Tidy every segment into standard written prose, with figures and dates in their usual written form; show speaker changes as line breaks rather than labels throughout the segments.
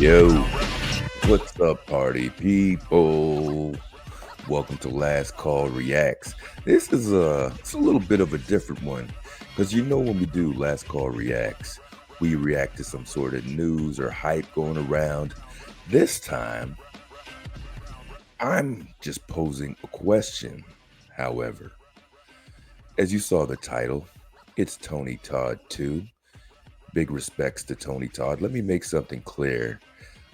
Yo, what's up, party people? Welcome to Last Call Reacts. This is it's a little bit of a different one because when we do Last Call Reacts, we react to some sort of news or hype going around. This time, I'm just posing a question. However, as you saw the title, it's Tony Todd II. Big respects to Tony Todd. Let me make something clear.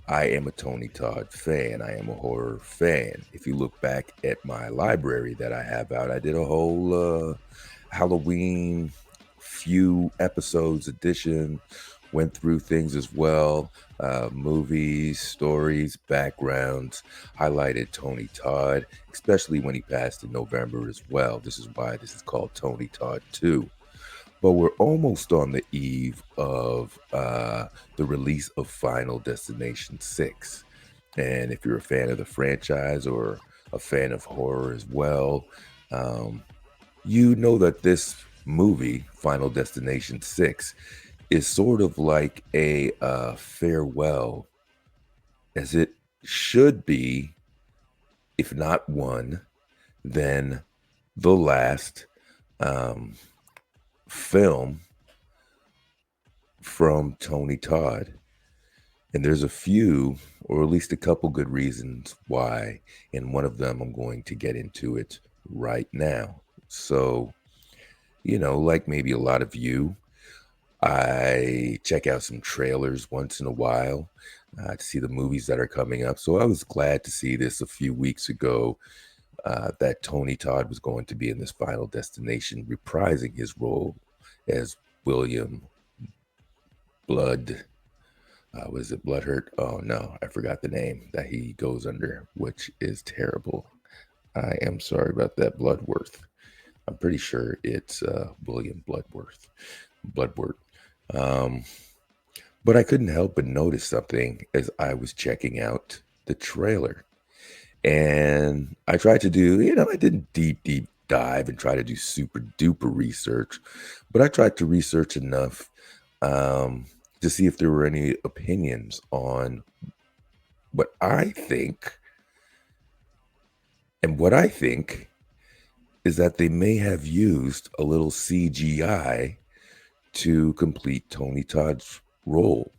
I am a Tony Todd fan. I am a horror fan. If you look back at my library that I have out, I did a whole Halloween few episodes edition, went through things as well, movies, stories, backgrounds, highlighted Tony Todd, especially when he passed in November as well. This is why this is called Tony Todd II. But we're almost on the eve of the release of Final Destination 6. And if you're a fan of the franchise or a fan of horror as well, you know that this movie, Final Destination 6, is sort of like a farewell, as it should be, if not one, then the last film from Tony Todd. And there's a few, or at least a couple good reasons why, and one of them I'm going to get into it right now. So, like maybe a lot of you, I check out some trailers once in a while to see the movies that are coming up. So I was glad to see this a few weeks ago, that Tony Todd was going to be in this Final Destination, reprising his role as William was it Bloodhurt? Oh no, I forgot the name that he goes under, which is terrible. I am sorry about that, Bloodworth. I'm pretty sure it's William Bludworth. But I couldn't help but notice something as I was checking out the trailer. And I tried to do, I didn't deep dive and try to do super duper research, but I tried to research enough to see if there were any opinions on what I think. And what I think is that they may have used a little CGI to complete Tony Todd's role.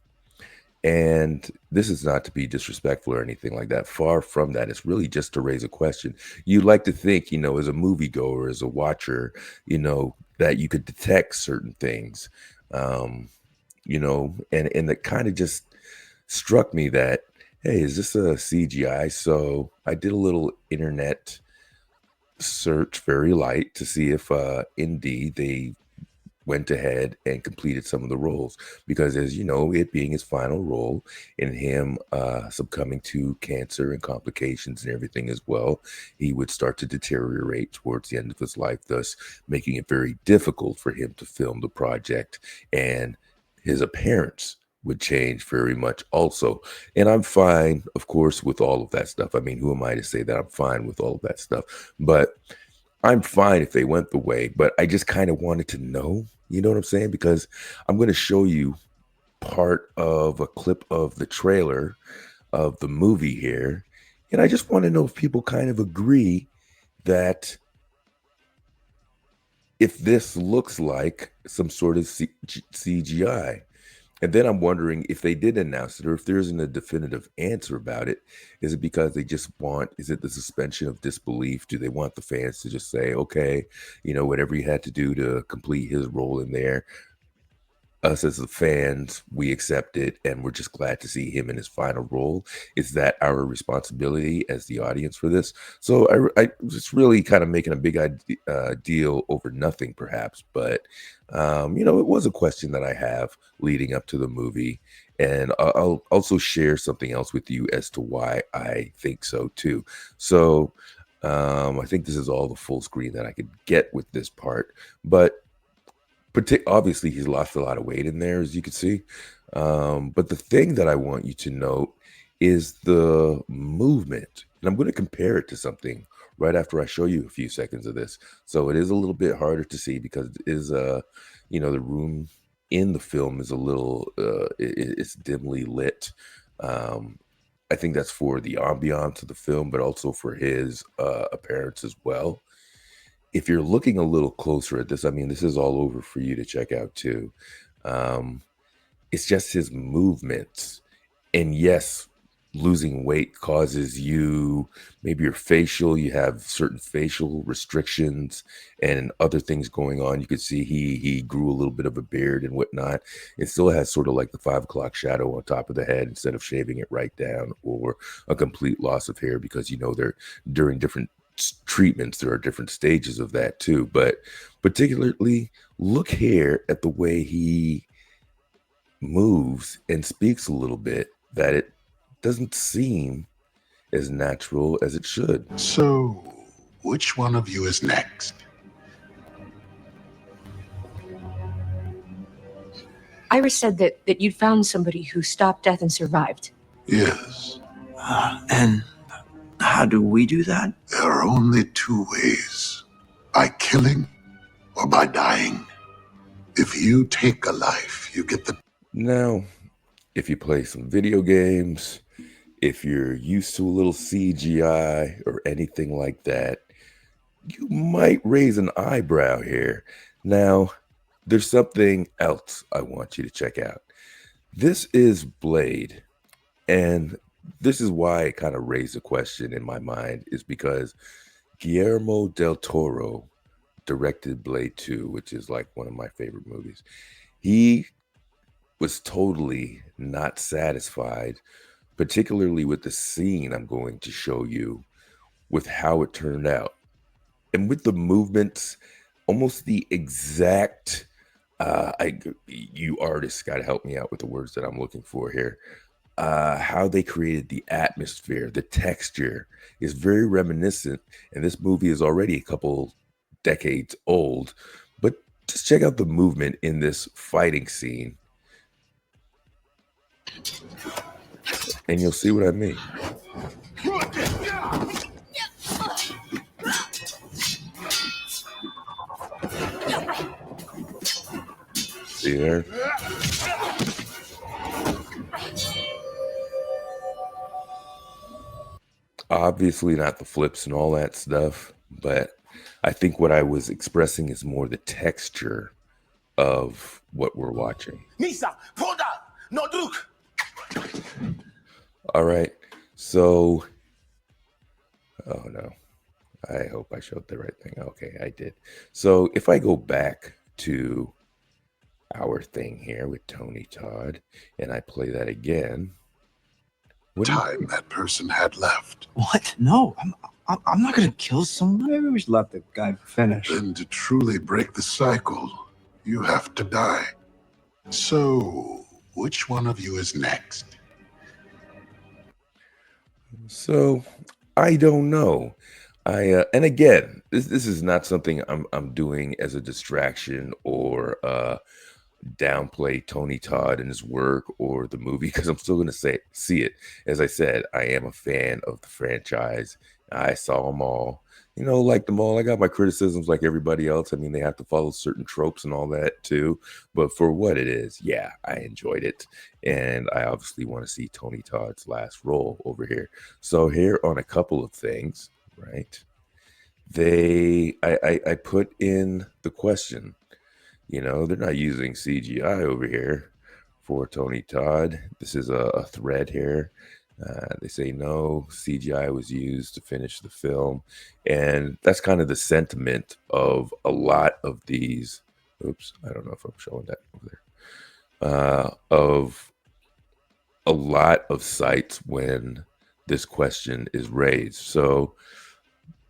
And this is not to be disrespectful or anything like that. Far from that. It's really just to raise a question. You'd like to think, as a moviegoer, as a watcher, that you could detect certain things, and that kind of just struck me that, hey, is this a CGI? So I did a little internet search, very light, to see if indeed they went ahead and completed some of the roles, because as you know, it being his final role and him succumbing to cancer and complications and everything as well, he would start to deteriorate towards the end of his life, thus making it very difficult for him to film the project, and his appearance would change very much also. And I'm fine, of course, with all of that stuff. I mean, who am I to say that I'm fine with all of that stuff? But I'm fine if they went the way, but I just kind of wanted to know, you know what I'm saying? Because I'm going to show you part of a clip of the trailer of the movie here. And I just want to know if people kind of agree that if this looks like some sort of CGI. And then I'm wondering if they did announce it, or if there isn't a definitive answer about it. Is it because they just is it the suspension of disbelief? Do they want the fans to just say, okay, whatever you had to do to complete his role in there, us as the fans, we accept it, and we're just glad to see him in his final role? Is that our responsibility as the audience for this? So I was really kind of making a big deal over nothing, perhaps, but it was a question that I have leading up to the movie, and I'll also share something else with you as to why I think so too. So I think this is all the full screen that I could get with this part, but obviously he's lost a lot of weight in there, as you can see. But the thing that I want you to note is the movement. And I'm going to compare it to something right after I show you a few seconds of this. So it is a little bit harder to see because it is, the room in the film is a little, it's dimly lit. I think that's for the ambiance of the film, but also for his appearance as well. If you're looking a little closer at this, I mean, this is all over for you to check out too. Um, it's just his movements. And yes, losing weight causes you, maybe your facial, you have certain facial restrictions and other things going on. You could see he grew a little bit of a beard and whatnot. It still has sort of like the 5 o'clock shadow on top of the head instead of shaving it right down, or a complete loss of hair, because they're during different treatments, there are different stages of that too. But particularly look here at the way he moves and speaks a little bit, that it doesn't seem as natural as it should.
So, which one of you is next?
Iris said that you'd found somebody who stopped death and survived.
Yes.
And how do we do that?
There are only two ways. By killing or by dying. If you take a life, you get the...
Now, if you play some video games, if you're used to a little CGI or anything like that, you might raise an eyebrow here. Now, there's something else I want you to check out. This is Blade, and this is why it kind of raised a question in my mind, is because Guillermo del Toro directed Blade 2, which is like one of my favorite movies. He was totally not satisfied, particularly with the scene I'm going to show you, with how it turned out. And with the movements, almost the exact, you artists got to help me out with the words that I'm looking for here. How they created the atmosphere, the texture is very reminiscent. And this movie is already a couple decades old, but just check out the movement in this fighting scene, and you'll see what I mean. See there? Obviously not the flips and all that stuff, but I think what I was expressing is more the texture of what we're watching.
Nisa, Poda, no druk.
All right, so, oh no, I hope I showed the right thing. Okay, I did. So if I go back to our thing here with Tony Todd, and I play that again,
What time that person had left.
What? No, I'm not gonna kill someone.
Maybe we should let the guy finish.
Then to truly break the cycle, you have to die. So, which one of you is next?
So I don't know. And again, this is not something I'm doing as a distraction or downplay Tony Todd and his work or the movie, because I'm still going to see it. As I said, I am a fan of the franchise. I saw them all, like them all. I got my criticisms like everybody else. I mean, they have to follow certain tropes and all that too. But for what it is, yeah, I enjoyed it. And I obviously want to see Tony Todd's last role over here. So here on a couple of things, right? I put in the question, they're not using CGI over here for Tony Todd. This is a thread here. They say no, CGI was used to finish the film. And that's kind of the sentiment of a lot of these. Oops, I don't know if I'm showing that over there. Of a lot of sites when this question is raised. So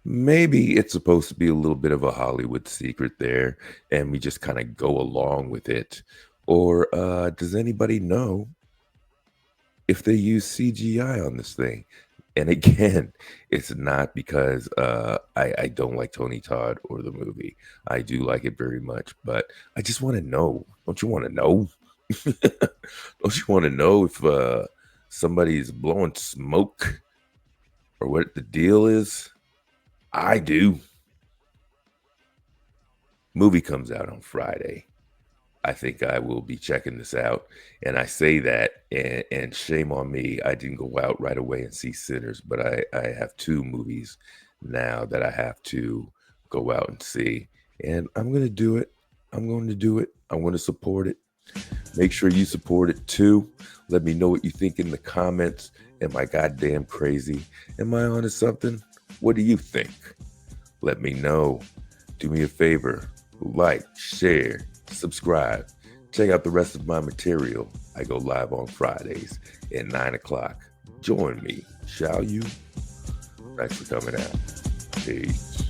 maybe it's supposed to be a little bit of a Hollywood secret there, and we just kind of go along with it. Or does anybody know if they use CGI on this thing? And again, it's not because I don't like Tony Todd or the movie. I do like it very much, but I just want to know. Don't you want to know? Don't you want to know if somebody's blowing smoke or what the deal is? I do. Movie comes out on Friday. I think I will be checking this out. And I say that, and shame on me, I didn't go out right away and see Sinners, but I have 2 movies now that I have to go out and see. And I'm going to do it. I'm going to do it. I'm going to support it. Make sure you support it too. Let me know what you think in the comments. Am I goddamn crazy? Am I onto something? What do you think? Let me know. Do me a favor. Like, share, subscribe. Check out the rest of my material. I go live on Fridays at 9 o'clock. Join me, shall you? Thanks for coming out. Peace.